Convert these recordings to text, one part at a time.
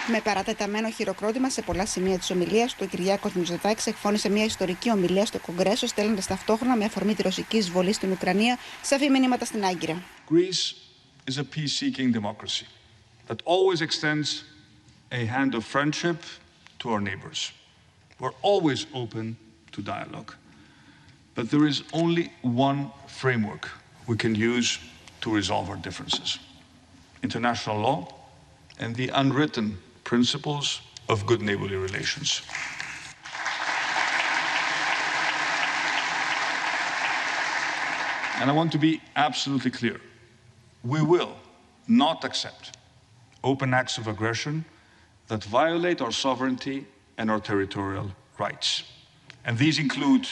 Με παρατεταμένο χειροκρότημα σε πολλά σημεία της ομιλίας του, ο Κυριάκος Μητσοτάκης εκφώνησε μια ιστορική ομιλία στο Κογκρέσο, στέλνοντας ταυτόχρονα με αφορμή τη ρωσική εισβολή στην Ουκρανία σαφή μηνύματα στην Άγκυρα. Greece is a peace-seeking democracy that always extends a hand of friendship to our neighbors. We're always open to dialogue. But there is only one framework we can use to resolve our differences: international law and the unwritten principles of good neighborly relations. And I want to be absolutely clear. We will not accept open acts of aggression that violate our sovereignty and our territorial rights. And these include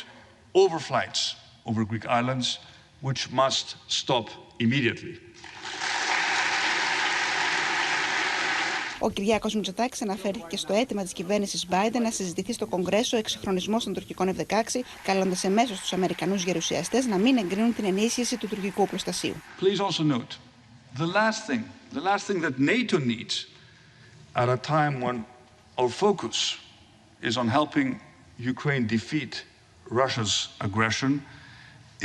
overflights over Greek islands, which must stop immediately. Ο Κυριάκος Μητσοτάκης αναφέρθηκε στο αίτημα της κυβέρνησης Biden να συζητηθεί στο Κογκρέσο ο εξυγχρονισμός των τουρκικών F-16, καλώντας εμέσως τους Αμερικανούς γερουσιαστές να μην εγκρίνουν την ενίσχυση του τουρκικού οπλοστασίου. Please also note, the last thing that NATO needs at a time when our focus is on helping Ukraine defeat Russia's aggression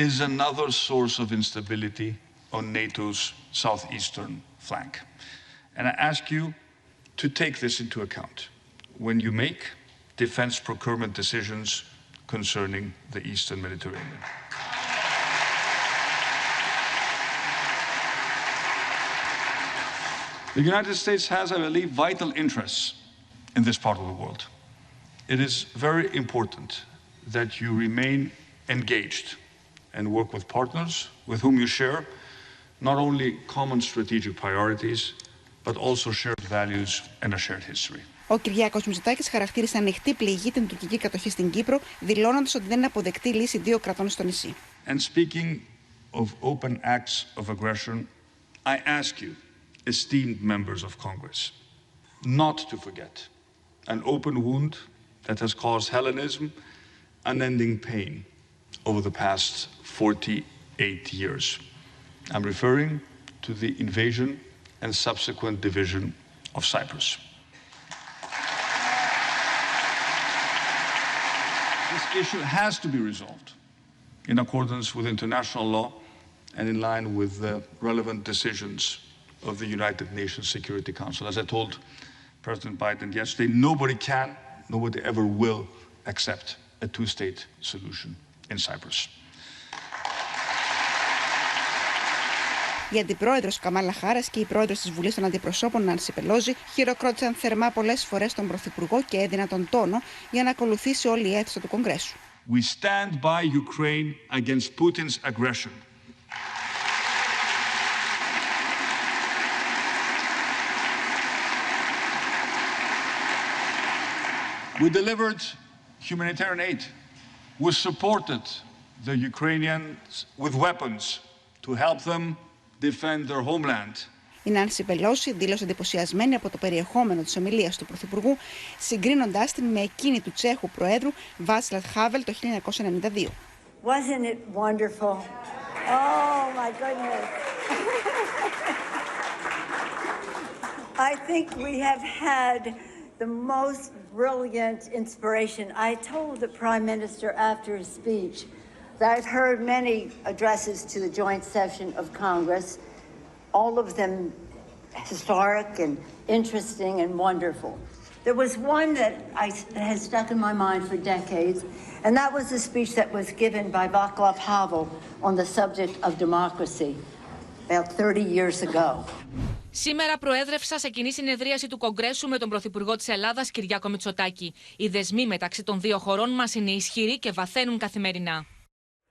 is another source of instability on NATO's southeastern flank. And I ask you to take this into account when you make defense procurement decisions concerning the Eastern Mediterranean. The United States has, I believe, vital interests in this part of the world. It is very important that you remain engaged and work with partners with whom you share not only common strategic priorities, but also shared values and a shared history. Ο Κυριάκος Μητσοτάκης χαρακτήρισε ανοιχτή πληγή την τουρκική κατοχή στην Κύπρο, δηλώνοντας ότι δεν είναι αποδεκτή λύση δύο κρατών στο νησί. And speaking of open acts of aggression, I ask you, esteemed members of Congress, not to forget an open wound that has caused Hellenism unending pain over the past 48 years. I'm referring to the invasion and subsequent division of Cyprus. This issue has to be resolved in accordance with international law and in line with the relevant decisions of the United Nations Security Council. As I told President Biden yesterday, nobody ever will accept a two-state solution in Cyprus. Η αντιπρόεδρος Καμάλα Χάρας και η πρόεδρος της Βουλής των Αντιπροσώπων Νάνση Πελόζη χειροκρότησαν θερμά πολλές φορές τον Πρωθυπουργό και έδιναν τον τόνο για να ακολουθήσει όλη η αίθουσα του Κογκρέσου. We stand by Ukraine against Putin's aggression. We delivered humanitarian aid. We supported the Ukrainians with weapons to help them defend their homeland. Η Νάνση Πελόση δήλωσε εντυπωσιασμένη από το περιεχόμενο της ομιλίας του Πρωθυπουργού, συγκρίνοντάς την με εκείνη του Τσέχου Προέδρου Βάτσλαβ Χάβελ το 1992. Wasn't it wonderful? Oh my goodness. I think we have had the most brilliant inspiration. I told the Prime Minister after his speech that I've heard many addresses to the joint session of Congress, all of them historic and interesting and wonderful. There was one that has stuck in my mind for decades, and that was the speech that was given by Václav Havel on the subject of democracy about 30 years ago. Σήμερα προέδρευσα σε κοινή συνεδρίαση του Κογκρέσου με τον Πρωθυπουργό της Ελλάδας, Κυριάκο Μητσοτάκη. Οι δεσμοί μεταξύ των δύο χωρών μας είναι ισχυροί και βαθαίνουν καθημερινά.